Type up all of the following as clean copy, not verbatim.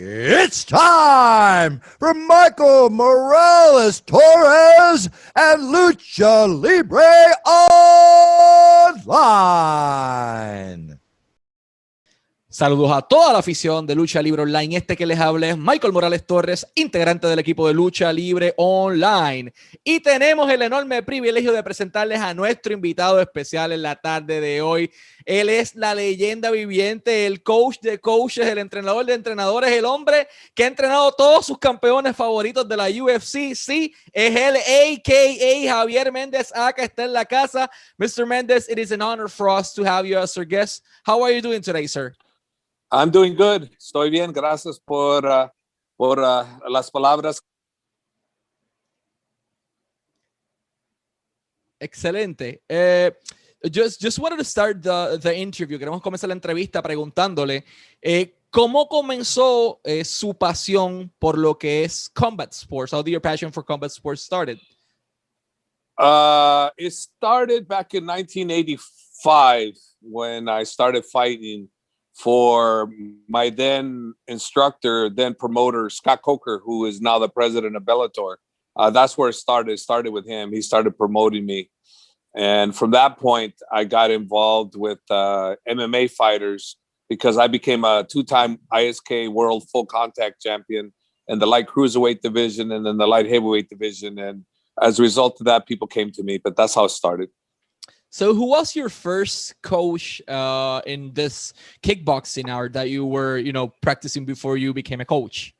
It's time for Michael Morales Torres and Lucha Libre Online. Saludos a toda la afición de Lucha Libre Online. Este que les habla es Michael Morales Torres, integrante del equipo de Lucha Libre Online. Y tenemos el enorme privilegio de presentarles a nuestro invitado especial en la tarde de hoy. Él es la leyenda viviente, el coach de coaches, el entrenador de entrenadores, el hombre que ha entrenado todos sus campeones favoritos de la UFC. Sí, es él, a.k.a. Javier Méndez. Acá está en la casa. Mr. Méndez, it is an honor for us to have you as our guest. How are you doing today, sir? I'm doing good. Estoy bien. Gracias por las palabras. Excelente. Just wanted to start the interview. Queremos comenzar la entrevista preguntándole cómo comenzó su pasión por lo que es combat sports. How did your passion for combat sports started? It started back in 1985 when I started fighting for my then instructor, then promoter, Scott Coker, who is now the president of Bellator. That's where it started. It started with him. He started promoting me. And from that point, I got involved with MMA fighters because I became a two-time ISK World Full Contact Champion in the light cruiserweight division and then the light heavyweight division. And as a result of that, people came to me. But that's how it started. So who was your first coach in this kickboxing art that you were, practicing before you became a coach?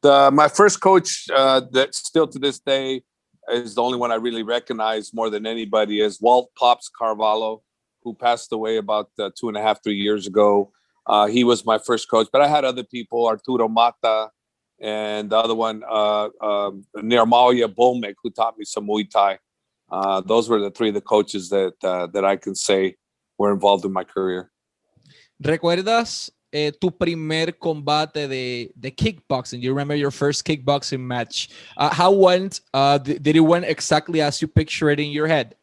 My first coach that still to this day is the only one I really recognize more than anybody is Walt Pops Carvalho, who passed away about 2.5, 3 years ago. He was my first coach, but I had other people, Arturo Mata, and the other one, Nirmalia Bolmek, who taught me some Muay Thai. Those were the three of the coaches that I can say were involved in my career. ¿Recuerdas tu primer combate de kickboxing? You remember your first kickboxing match? How went? Did it went exactly as you picture it in your head?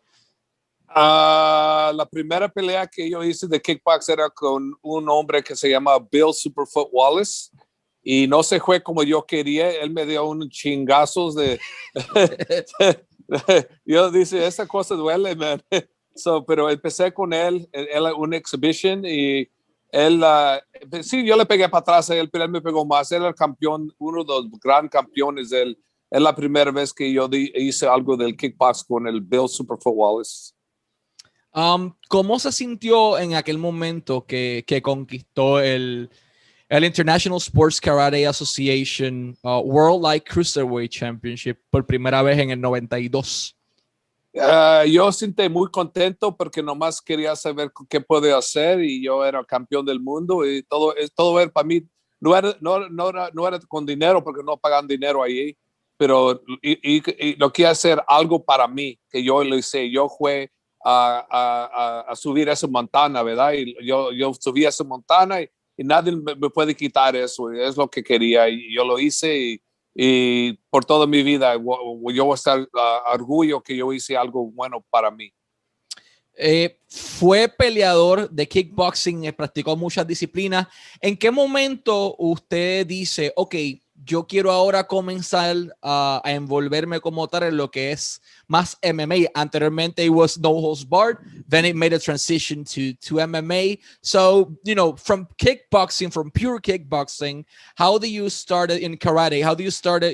La primera pelea que yo hice de kickbox era con un hombre que se llama Bill Superfoot Wallace. Y no se fue como yo quería. Él me dio unos chingazos de... Yo dice, esa cosa duele, man. Pero empecé con él una exhibition y él, sí, yo le pegué para atrás a él, pero él me pegó más. Él era el campeón, uno de los gran campeones. Es la primera vez que yo hice algo del kickbox con el Bill Superfoot Wallace. ¿Cómo se sintió en aquel momento que conquistó el International Sports Karate Association World Light Cruiserweight Championship por primera vez en el 92? Yo sentí muy contento porque nomás quería saber qué puedo hacer y yo era campeón del mundo y todo era para mí. No era con dinero porque no pagan dinero ahí, pero y lo quería hacer algo para mí, que yo lo hice. Yo fui a subir esa montaña, ¿verdad? Y yo subí esa montaña y nadie me puede quitar eso. Es lo que quería y yo lo hice y por toda mi vida yo voy a estar orgullo que yo hice algo bueno para mí. Fue peleador de kickboxing, practicó muchas disciplinas. ¿En qué momento usted dice, ok, yo quiero ahora comenzar a envolverme como tal en lo que es más MMA? Anteriormente it was no holds barred, then it made a transition to MMA. So, from kickboxing, from pure kickboxing, how do you start in karate? How do you start,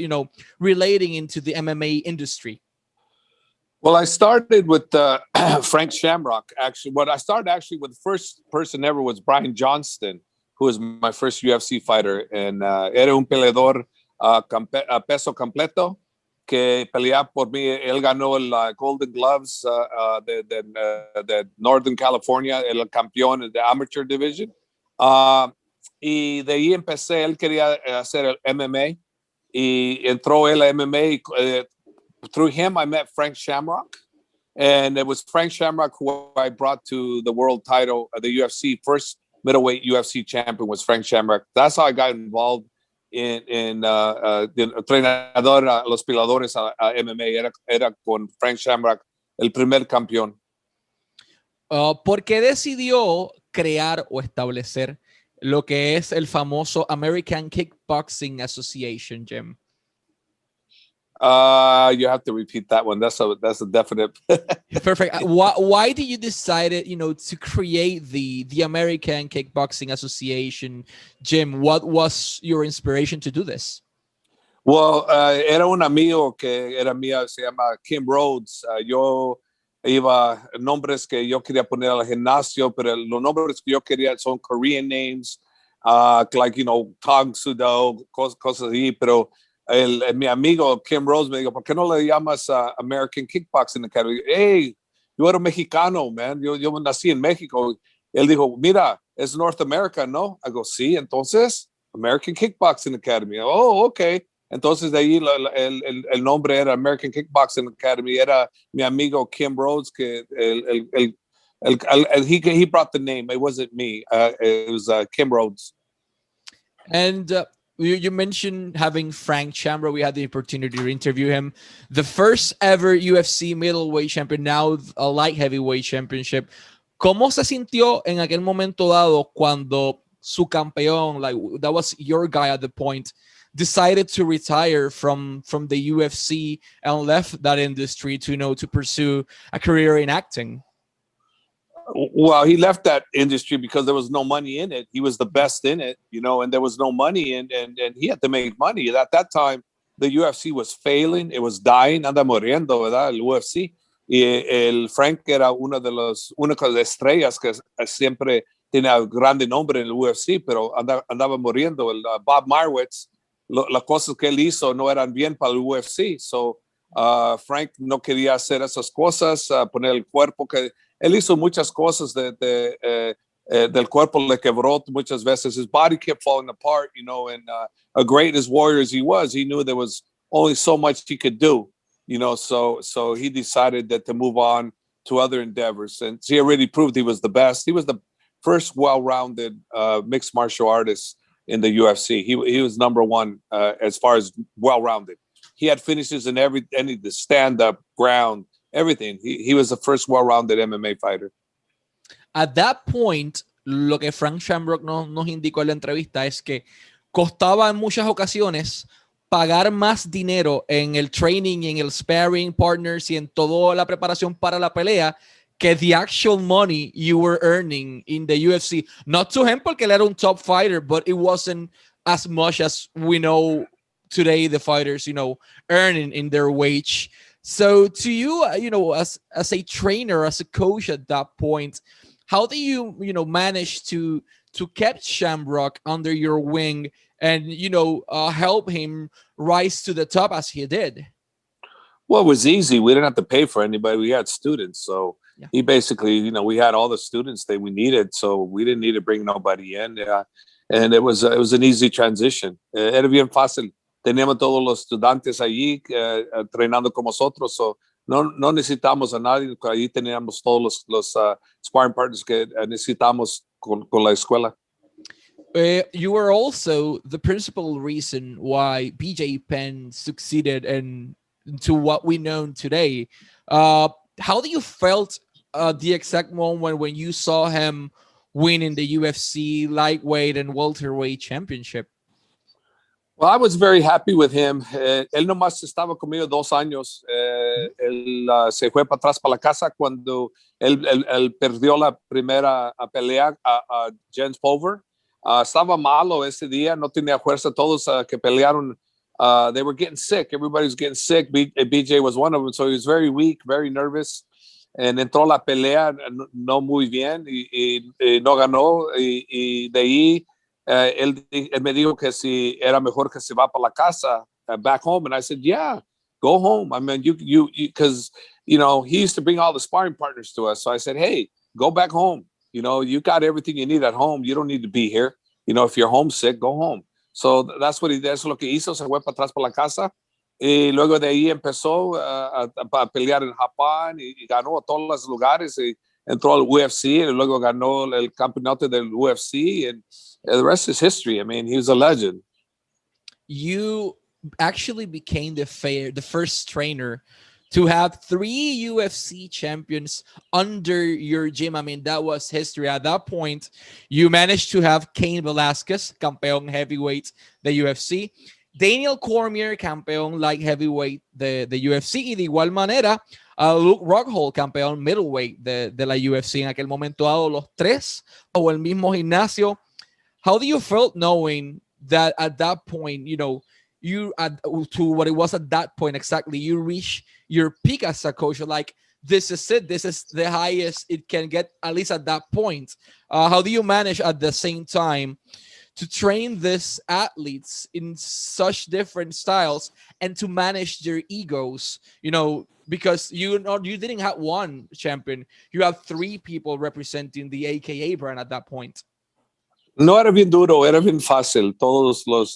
relating into the MMA industry? Well, I started with Frank Shamrock. Actually, I started with the first person ever was Brian Johnston, who was my first UFC fighter. And era un peleador peso completo que peleaba por mí. Él ganó el Golden Gloves de Northern California, el campeón de Amateur Division. Y de ahí empecé, él quería hacer el MMA y entró él a MMA. Through him, I met Frank Shamrock. And it was Frank Shamrock who I brought to the world title, the UFC. First middleweight UFC champion was Frank Shamrock. That's how I got involved in entrenador a los peleadores a MMA. Era con Frank Shamrock, el primer campeón. ¿Por qué decidió crear o establecer lo que es el famoso American Kickboxing Association, Jim? You have to repeat that one. That's a definite. Perfect. Why did you decide, to create the American Kickboxing Association, Jim? What was your inspiration to do this? Well, era un amigo que era mía, se llama Kim Rhodes. Yo iba nombres que yo quería poner al gimnasio, pero los nombres que yo quería son Korean names, like, Tang Sudo, cosas así, pero mi amigo Kim Rose me dijo, ¿por qué no le llamas American Kickboxing Academy? Hey, yo era mexicano, man. Yo nací en México. Él dijo, mira, es North America, ¿no? Digo, sí, entonces, American Kickboxing Academy. Oh, ok. Entonces, de ahí el nombre era American Kickboxing Academy. Era mi amigo Kim Rhodes, que he brought the name. It wasn't me. It was Kim Rhodes. And you mentioned having Frank Shamrock. We had the opportunity to interview him. The first ever UFC middleweight champion, now a light heavyweight championship. ¿Cómo se sintió en aquel momento dado cuando su campeón, like that was your guy at the point, decided to retire from the UFC and left that industry to pursue a career in acting? Well, he left that industry because there was no money in it. He was the best in it, and there was no money, and he had to make money. At that time, the UFC was failing. It was dying. Anda muriendo, ¿verdad? El UFC. Y el Frank era una de las únicas estrellas que siempre tenía grande nombre en el UFC, pero andaba muriendo. El Bob Marwitz, las cosas que él hizo no eran bien para el UFC. So, Frank no quería hacer esas cosas, poner el cuerpo que... Él hizo muchas cosas del cuerpo le quebró muchas veces. His body kept falling apart, and a great as warrior as he was, he knew there was only so much he could do, so he decided that to move on to other endeavors. And he already proved he was the best. He was the first well-rounded mixed martial artist in the UFC. He was number one as far as well-rounded. He had finishes in any the stand-up, ground, everything. He was the first well-rounded MMA fighter. At that point, lo que Frank Shamrock nos indicó en la entrevista es que costaba en muchas ocasiones pagar más dinero en el training, en el sparring partners y en toda la preparación para la pelea que the actual money you were earning in the UFC. Not to him porque él era un top fighter, but it wasn't as much as we know today the fighters, earning in their wage. So to you, as a trainer, as a coach at that point, how do you, manage to keep Shamrock under your wing and, help him rise to the top as he did? Well, it was easy. We didn't have to pay for anybody. We had students. So yeah. He basically, we had all the students that we needed. So we didn't need to bring nobody in. And it was an easy transition. Era bien fácil. Teníamos todos los estudiantes allí entrenando con nosotros, so no necesitamos a nadie. Allí teníamos todos los sparring partners que necesitamos con la escuela. You were also the principal reason why BJ Penn succeeded into what we know today. How do you felt the exact moment when you saw him winning the UFC lightweight and welterweight championship? Well, I was very happy with him. Él nomás estaba conmigo 2 años. Él se fue para atrás para la casa cuando él perdió la primera pelea a Jens Pulver. Estaba malo ese día, no tenía fuerza. Todos que pelearon, they were getting sick. Everybody was getting sick. BJ was one of them, so he was very weak, very nervous. And entró la pelea no muy bien y no ganó. Y de ahí él me dijo que si era mejor que se va para la casa, back home. And I said, yeah, go home. I mean, you because, he used to bring all the sparring partners to us. So I said, hey, go back home. You got everything you need at home. You don't need to be here. If you're homesick, go home. So that's what he did. Eso es lo que hizo. Se fue para atrás para la casa. Y luego de ahí empezó a pelear en Japón y ganó a todos los lugares. Y entró al UFC y luego ganó el campeonato del UFC. And the rest is history. I mean, he was a legend. You actually became the first trainer to have 3 UFC champions under your gym. I mean, that was history. At that point, you managed to have Cain Velasquez, campeón heavyweight de UFC, Daniel Cormier, campeón light heavyweight de UFC, y de igual manera, Luke Rockhold, campeón middleweight de la UFC. En aquel momento dado, los tres o el mismo gimnasio. How do you felt knowing that at that point, you know, you to what it was at that point exactly, you reach your peak as a coach? Like, this is it. This is the highest it can get, at least at that point. How do you manage at the same time to train these athletes in such different styles and to manage their egos? You know, because you didn't have one champion, you have 3 people representing the AKA brand at that point. No era bien duro, era bien fácil. Todos los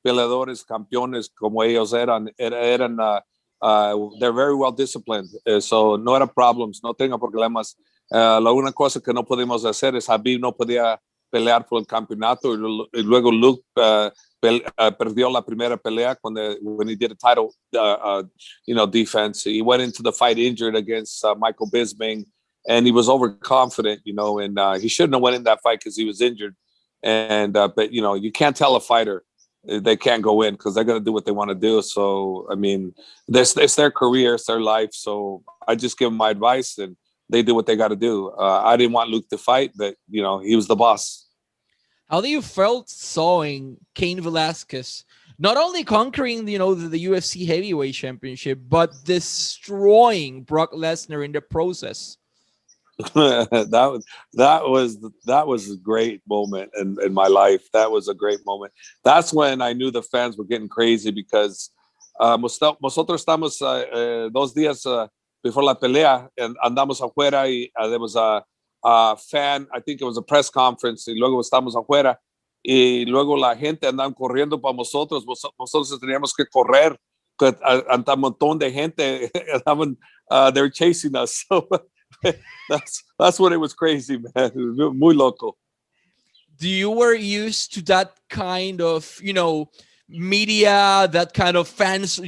peleadores, campeones como ellos eran they're very well disciplined. So no era problems, no tengo problemas. La única cosa que no podíamos hacer es Khabib no podía pelear por el campeonato y luego Luke perdió la primera pelea when he did a title defense. He went into the fight injured against Michael Bisping, and he was overconfident, and he shouldn't have went in that fight because he was injured. And but you can't tell a fighter they can't go in because they're going to do what they want to do. So I mean, it's their career, it's their life. So I just give them my advice, and they do what they got to do. I didn't want Luke to fight, but he was the boss. How do you felt seeing Cain Velasquez not only conquering the UFC heavyweight championship, but destroying Brock Lesnar in the process? that was a great moment in my life. That was a great moment. That's when I knew the fans were getting crazy because nosotros estamos 2 días before la pelea and andamos afuera y there was a fan, I think it was a press conference, y luego estamos afuera y luego la gente andaban corriendo para nosotros teníamos que correr, anda un montón de gente andaban, they're chasing us. So that's when it was crazy, man. Muy loco. You were used to that kind of, media, that kind of fans,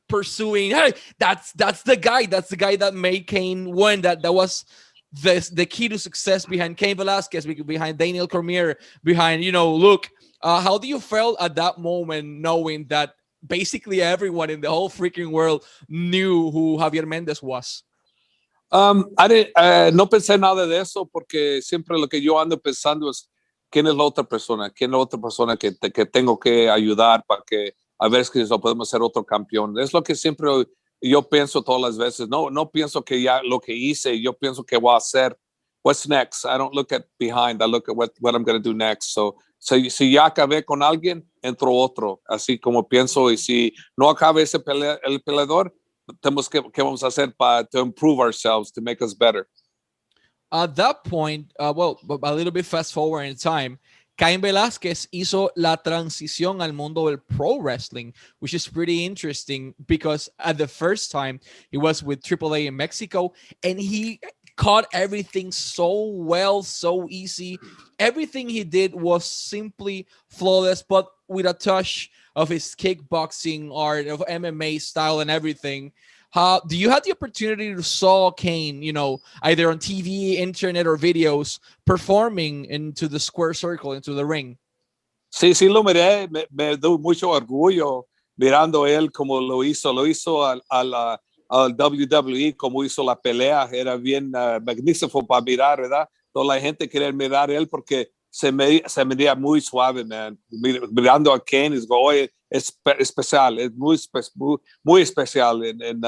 pursuing, hey, that's the guy that made Cain win. That was the key to success behind Cain Velasquez, behind Daniel Cormier, behind, Luke. How do you feel at that moment knowing that basically everyone in the whole freaking world knew who Javier Méndez was? No pensé nada de eso porque siempre lo que yo ando pensando es quién es la otra persona que tengo que ayudar para que a ver si lo podemos hacer otro campeón. Es lo que siempre yo pienso todas las veces. No pienso que ya lo que hice, yo pienso que voy a hacer. What's next? I don't look at behind. I look at what I'm going to do next. So si ya acabé con alguien, entro otro. Así como pienso. Y si no acabe el peleador, tenemos que vamos a hacer to improve ourselves, to make us better. At that point, a little bit fast forward in time, Cain Velasquez hizo la transición al mundo del pro wrestling, which is pretty interesting because at the first time he was with AAA in Mexico and he caught everything so well, so easy. Everything he did was simply flawless, but with a touch of his kickboxing art, of MMA style and everything. Do you have the opportunity to saw Cain, either on TV, internet, or videos, performing into the square circle, into the ring? Sí, lo miré. Me dio mucho orgullo mirando él como lo hizo al WWE, como hizo la pelea. Era bien magnífico para mirar, ¿verdad? Toda la gente quería mirar él porque se medía muy suave, man. Mirando a Cain, oye, es especial, es muy especial. And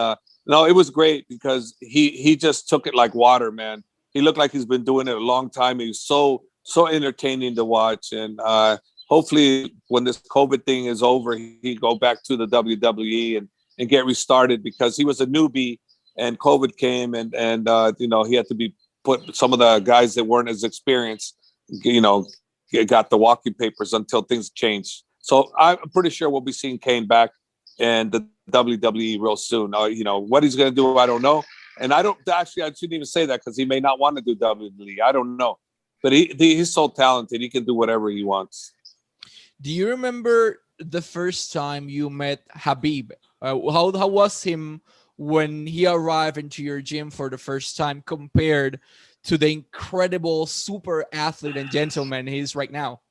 no, it was great because he just took it like water, man. He looked like he's been doing it a long time. He was so entertaining to watch. And hopefully when this COVID thing is over, he go back to the WWE and get restarted because he was a newbie and COVID came and he had to be put, some of the guys that weren't as experienced, got the walking papers until things change. So I'm pretty sure we'll be seeing Cain back in the WWE real soon. What he's going to do, I don't know. And I shouldn't even say that because he may not want to do WWE. I don't know. But he's so talented. He can do whatever he wants. Do you remember the first time you met Khabib? How was him when he arrived into your gym for the first time compared to the incredible super athlete and gentleman he is right now?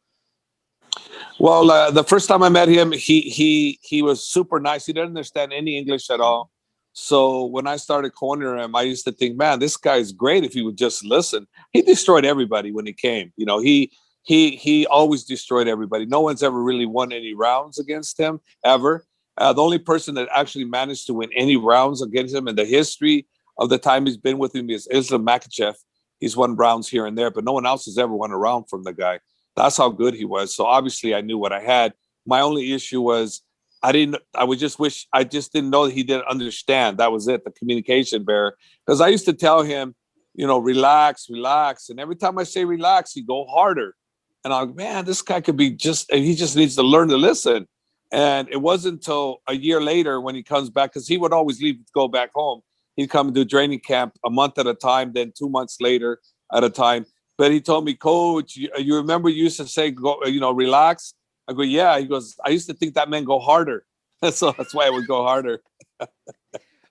Well, the first time I met him, he was super nice. He didn't understand any English at all. So when I started cornering him, I used to think, man, this guy is great if he would just listen. He destroyed everybody when he came. You know, he always destroyed everybody. No one's ever really won any rounds against him, ever. The only person that actually managed to win any rounds against him in the history of the time he's been with him is Islam Makhachev. He's won rounds here and there, but no one else has ever won a round from the guy. That's how good he was. So obviously I knew what I had. My only issue was I just didn't know that he didn't understand. That was it, the communication barrier. Because I used to tell him, you know, relax, relax. And every time I say relax, he'd go harder. And I'm like, man, this guy could be he just needs to learn to listen. And it wasn't until a year later when he comes back, because he would always leave to go back home. He'd come and do training camp a month at a time, then 2 months later at a time. But he told me, Coach, you remember you used to say, go, you know, relax? I go, yeah. He goes, I used to think that meant go harder. So that's why I would go harder.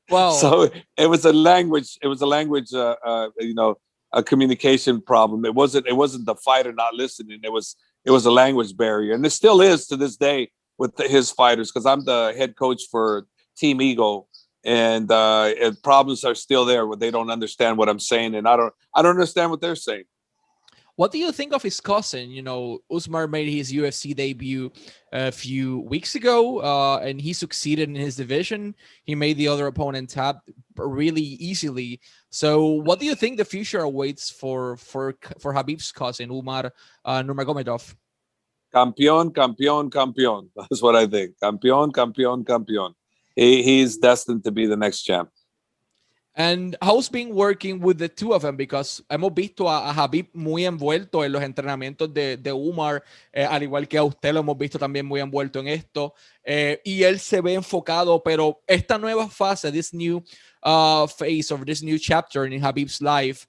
Wow. So it was a language, you know, a communication problem. It wasn't the fighter not listening. It was a language barrier. And it still is to this day with his fighters, because I'm the head coach for Team Eagle. And problems are still there where they don't understand what I'm saying. And I don't understand what they're saying. What do you think of his cousin? You know, Usman made his UFC debut a few weeks ago, and he succeeded in his division. He made the other opponent tap really easily. So what do you think the future awaits for Khabib's cousin, Umar Nurmagomedov? Campeón, campeón, campeón. That's what I think. Campeón, campeón, campeón. He's destined to be the next champ. And how's been working with the two of them? Because hemos visto a Khabib muy envuelto en los entrenamientos de Umar, al igual que a usted lo hemos visto también muy envuelto en esto. Y él se ve enfocado, pero esta nueva fase, this new phase of this new chapter in Khabib's life,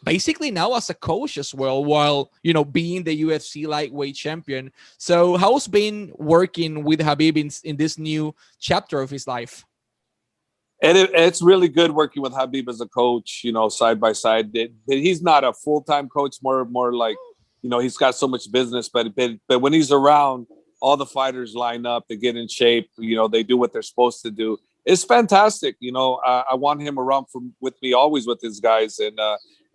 basically now as a coach as well, while, you know, being the UFC lightweight champion. So how's been working with Khabib in this new chapter of his life? And it's really good working with Khabib as a coach, you know, side by side. He's not a full-time coach, more like, you know, he's got so much business, but when he's around, all the fighters line up, they get in shape, you know, they do what they're supposed to do. It's fantastic. You know, I want him around with me always with his guys, and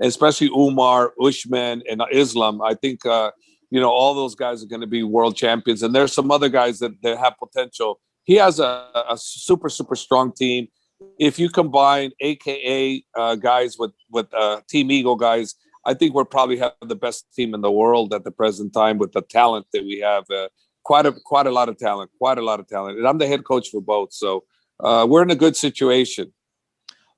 especially Umar, Usman, and Islam. I think, you know, all those guys are going to be world champions. And there's some other guys that have potential. He has a super, super strong team. If you combine AKA guys with Team Eagle guys, I think we'll probably have the best team in the world at the present time with the talent that we have. Quite a lot of talent. And I'm the head coach for both. So we're in a good situation.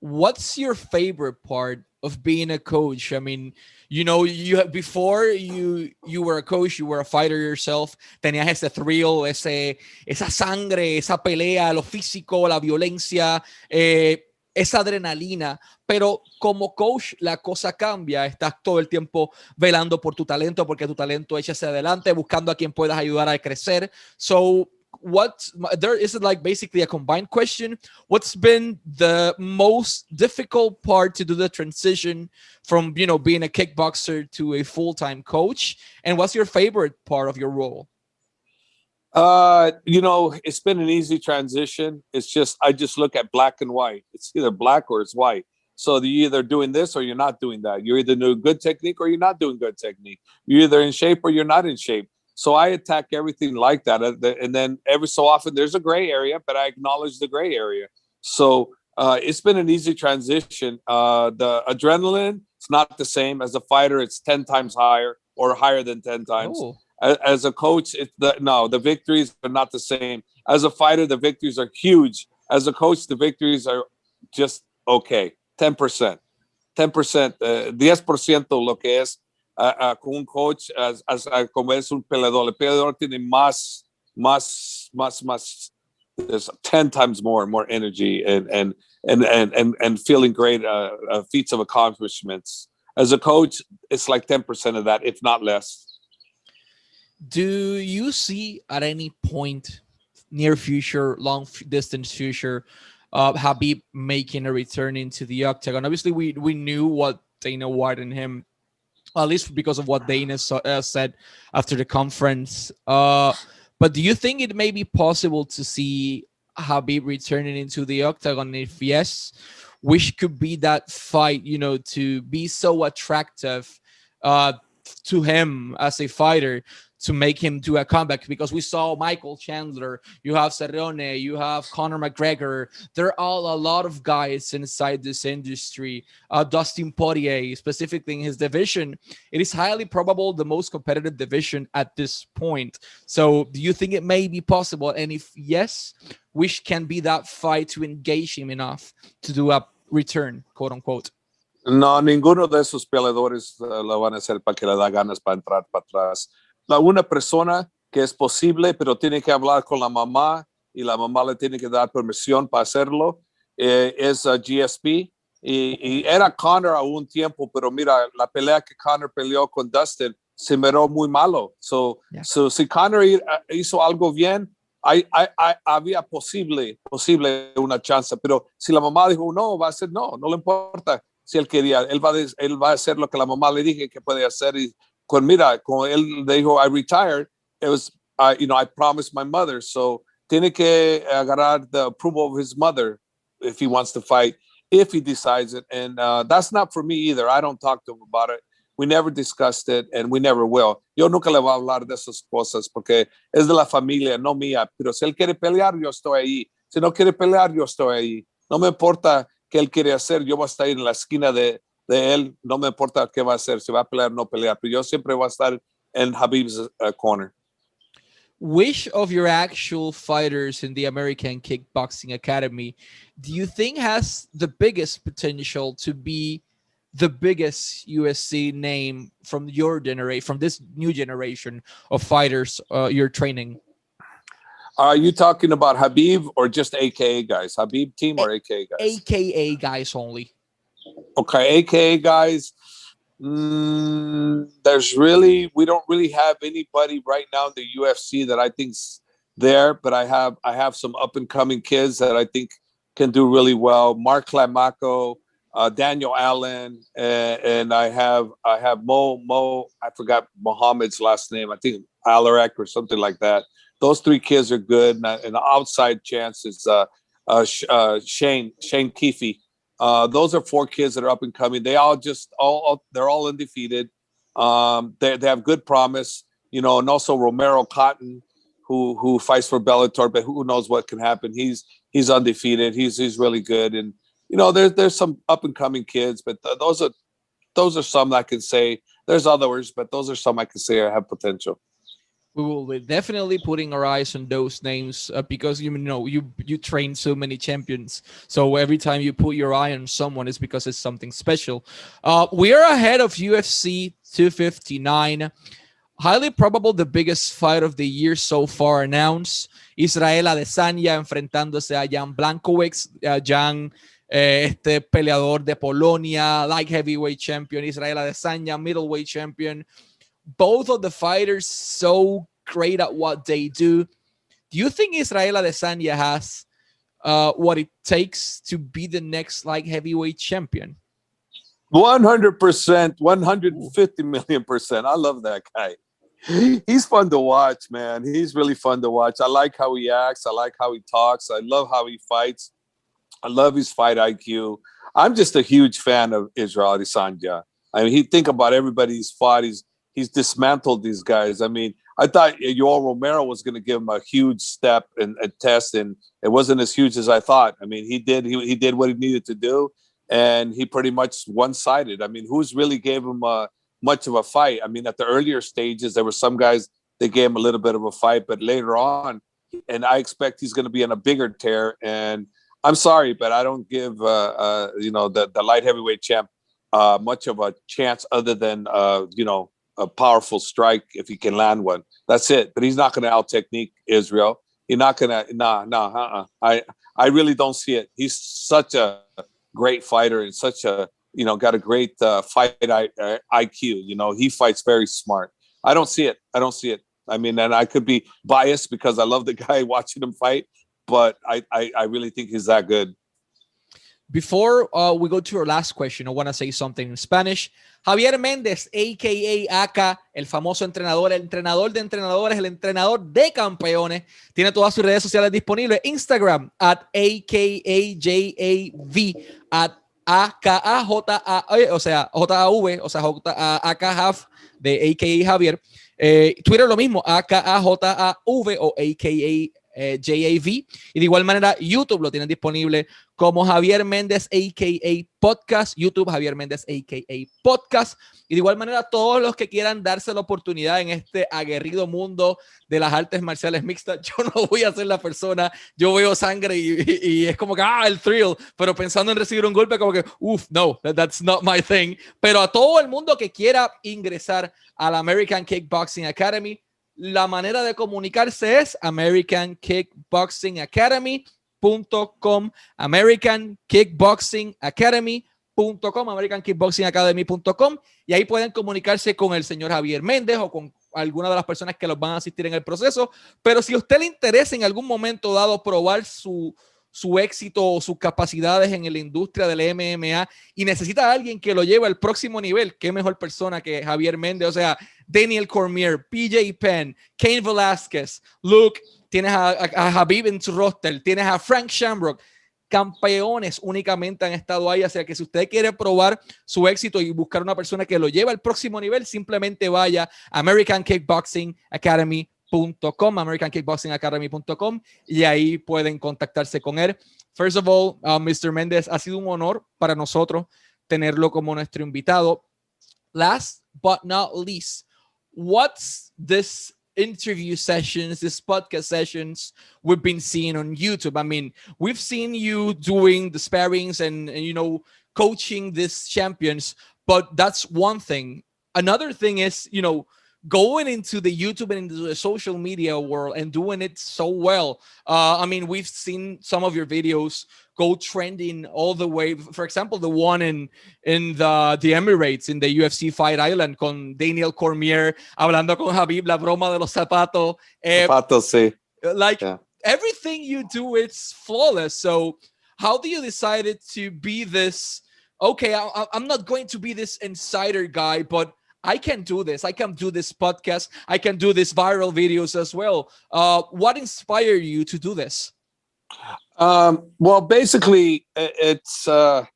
What's your favorite part of being a coach? I mean, you know, before you were a coach, you were a fighter yourself. Tenías ese thrill, esa sangre, esa pelea, lo físico, la violencia, esa adrenalina. Pero como coach, la cosa cambia. Estás todo el tiempo velando por tu talento, porque tu talento echa hacia adelante, buscando a quien puedas ayudar a crecer. So, is it like basically a combined question? What's been the most difficult part to do the transition from, you know, being a kickboxer to a full-time coach? And what's your favorite part of your role? You know, it's been an easy transition. It's just, I just look at black and white. It's either black or it's white. So you're either doing this or you're not doing that. You're either doing good technique or you're not doing good technique. You're either in shape or you're not in shape. So I attack everything like that. And then every so often there's a gray area, but I acknowledge the gray area. So it's been an easy transition. The adrenaline, it's not the same. As a fighter, it's 10 times higher or higher than 10 times. Oh. As a coach, the victories are not the same. As a fighter, the victories are huge. As a coach, the victories are just okay. 10%. 10%. 10% lo que es. Con un coach, como es un peleador. El peleador tiene más, there's 10 times more energy and feeling great feats of accomplishments. As a coach, it's like 10% of that, if not less. Do you see at any point, near future, long distance future, Khabib making a return into the octagon. Obviously, we knew what Dana White and him, at least because of what Dana said after the conference. But do you think it may be possible to see Khabib returning into the octagon? If yes, which could be that fight, to be so attractive to him as a fighter, to make him do a comeback? Because we saw Michael Chandler, you have Cerrone, you have Conor McGregor. There are all a lot of guys inside this industry. Dustin Poirier, specifically in his division, it is highly probable the most competitive division at this point. So do you think it may be possible? And if yes, which can be that fight to engage him enough to do a return, quote unquote? No, ninguno de esos peleadores lo van a hacer para que le da ganas para entrar para atrás. Una persona que es posible, pero tiene que hablar con la mamá y la mamá le tiene que dar permisión para hacerlo, es GSP. Y era Conor a un tiempo, pero mira, la pelea que Conor peleó con Dustin se miró muy malo. So si Conor hizo algo bien, había posible una chance. Pero si la mamá dijo no, va a ser no le importa. Si él quería, él va a hacer lo que la mamá le dije que puede hacer. Y cuando él dijo, I retired, it was, I promised my mother. So tiene que agarrar the approval of his mother if he wants to fight, if he decides it. And that's not for me either. I don't talk to him about it. We never discussed it, and we never will. Yo nunca le voy a hablar de esas cosas porque es de la familia, no mía. Pero si él quiere pelear, yo estoy ahí. Si no quiere pelear, yo estoy ahí. No me importa qué él quiere hacer. Yo voy a estar en la esquina de él. No me importa qué va a hacer, si va a pelear o no pelear. Pero yo siempre voy a estar en Khabib's corner. Which of your actual fighters in the American Kickboxing Academy do you think has the biggest potential to be the biggest UFC name from your generation, from this new generation of fighters you're training? Are you talking about Khabib or just AKA guys? Khabib team or AKA guys? AKA guys only. Okay, AKA guys. We don't really have anybody right now in the UFC that I think's there, but I have some up and coming kids that I think can do really well. Mark Clamaco, Daniel Allen, and I have Mo. I forgot Muhammad's last name. I think Alarak or something like that. Those three kids are good, and the outside chance is Shane Keefe. Those are four kids that are up and coming. They they're all undefeated. They have good promise, and also Romero Cotton, who fights for Bellator, but who knows what can happen. He's undefeated. He's really good, and there's some up and coming kids, but those are some I can say. There's others, but those are some I can say have potential. We will be definitely putting our eyes on those names because you train so many champions. So every time you put your eye on someone, it's because it's something special. We are ahead of UFC 259. Highly probable the biggest fight of the year so far announced. Israel Adesanya enfrentándose a Jan Blachowicz. Jan, este peleador de Polonia, light heavyweight champion. Israel Adesanya, middleweight champion. Both of the fighters so great at what they do. Do you think Israel Adesanya has what it takes to be the next light heavyweight champion? 100%, 150 million%. I love that guy. He's fun to watch, man. He's really fun to watch. I like how he acts. I like how he talks. I love how he fights. I love his fight IQ. I'm just a huge fan of Israel Adesanya. I mean, think about everybody he's fought. He's dismantled these guys. I mean, I thought Yoel Romero was going to give him a huge step and a test, and it wasn't as huge as I thought. I mean, he did what he needed to do, and he pretty much one-sided. I mean, who's really gave him much of a fight? I mean, at the earlier stages, there were some guys that gave him a little bit of a fight, but later on, and I expect he's going to be in a bigger tear. And I'm sorry, but I don't give the light heavyweight champ much of a chance other than a powerful strike if he can land one. That's it. But he's not going to out-technique Israel. He's not going to. I really don't see it. He's such a great fighter and such a got a great fight IQ. He fights very smart. I don't see it. I mean, and I could be biased because I love the guy watching him fight, but I really think he's that good. Before we go to our last question, I want to say something in Spanish. Javier Méndez, a.k.a. Aka, el famoso entrenador, el entrenador de entrenadores, el entrenador de campeones, tiene todas sus redes sociales disponibles. Instagram, @AKAJAV, AKAJA, o sea, JAV, o sea, JAKHAV, de a.k.a. Javier. Twitter lo mismo, AKAJAV o a.k.a. JAV, y de igual manera YouTube lo tienen disponible como Javier Méndez a.k.a. Podcast, YouTube Javier Méndez a.k.a. Podcast, y de igual manera todos los que quieran darse la oportunidad en este aguerrido mundo de las artes marciales mixtas. Yo no voy a ser la persona, yo veo sangre y es como que el thrill, pero pensando en recibir un golpe como que no, that's not my thing. Pero a todo el mundo que quiera ingresar a la American Kickboxing Academy, la manera de comunicarse es americankickboxingacademy.com, americankickboxingacademy.com, y ahí pueden comunicarse con el señor Javier Méndez o con alguna de las personas que los van a asistir en el proceso. Pero si a usted le interesa en algún momento dado probar su éxito o sus capacidades en la industria del MMA y necesita a alguien que lo lleve al próximo nivel, qué mejor persona que Javier Méndez. O sea, Daniel Cormier, PJ Penn, Cain Velasquez, Luke, tienes a Khabib en su roster, tienes a Frank Shamrock, campeones únicamente han estado ahí. O sea que si usted quiere probar su éxito y buscar una persona que lo lleve al próximo nivel, simplemente vaya a americankickboxingacademy.com, y ahí pueden contactarse con él. First of all, Mr. Méndez, ha sido un honor para nosotros tenerlo como nuestro invitado. Last but not least, what's this interview sessions, this podcast sessions we've been seeing on YouTube? I mean, we've seen you doing the sparrings and coaching these champions, but that's one thing. Another thing is, going into the YouTube and into the social media world and doing it so well. I mean, we've seen some of your videos go trending all the way. For example, the one in the Emirates, in the UFC Fight Island, con Daniel Cormier, hablando con Khabib, la broma de los zapatos. Zapatos, sí. Everything you do, it's flawless. So how do you decide to be this, okay, I'm not going to be this insider guy, but I can do this. I can do this podcast. I can do these viral videos as well. What inspired you to do this? Well, basically, it's my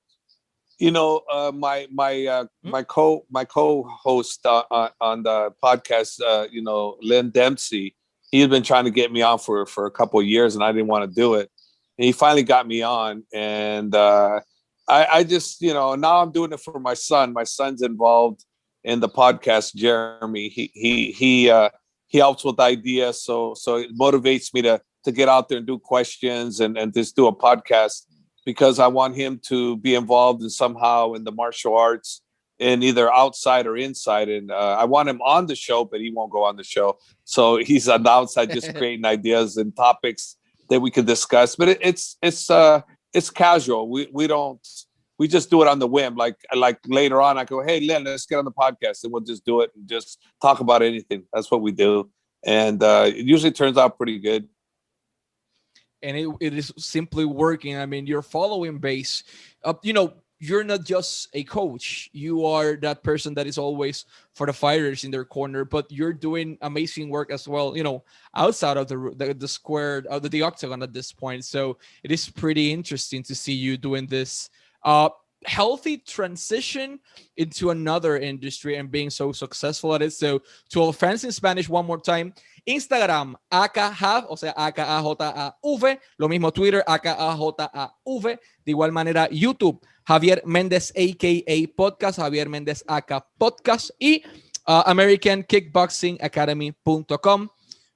co-host on the podcast. Lynn Dempsey. He's been trying to get me on for a couple of years, and I didn't want to do it. And he finally got me on, and I just now I'm doing it for my son. My son's involved in the podcast, Jeremy. He helps with ideas, so it motivates me to get out there and do questions and just do a podcast, because I want him to be involved in somehow in the martial arts, in either outside or inside. And I want him on the show, but he won't go on the show. So he's on the outside, just creating ideas and topics that we could discuss. But it's casual. We just do it on the whim. Like later on, I go, hey, Len, let's get on the podcast, and we'll just do it and just talk about anything. That's what we do. And it usually turns out pretty good. And it is simply working. I mean, your following base, you're not just a coach. You are that person that is always for the fighters in their corner, but you're doing amazing work as well, outside of the square, out of the octagon at this point. So it is pretty interesting to see you doing this healthy transition into another industry and being so successful at it. So to all fans in Spanish, one more time, Instagram, AKHAV, o sea, AKAJAV, lo mismo Twitter, AKAJAV, de igual manera YouTube, Javier Méndez, a.k.a. Podcast, Javier Méndez, AK Podcast, y americankickboxingacademy.com.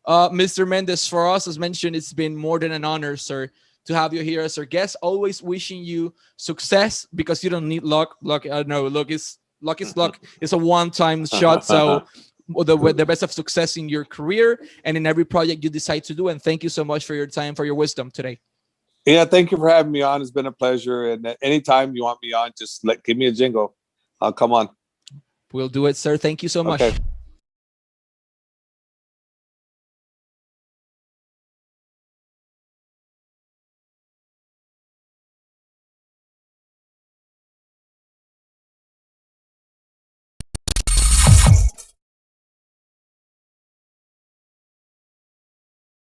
Mr. Méndez, for us, as mentioned, it's been more than an honor, sir, to have you here as our guest. Always wishing you success, because you don't need luck. Luck is luck. It's a one-time shot. So the best of success in your career and in every project you decide to do. And thank you so much for your time, for your wisdom today. Yeah, thank you for having me on. It's been a pleasure. And anytime you want me on, just give me a jingle. I'll come on. We'll do it, sir. Thank you so much. Okay.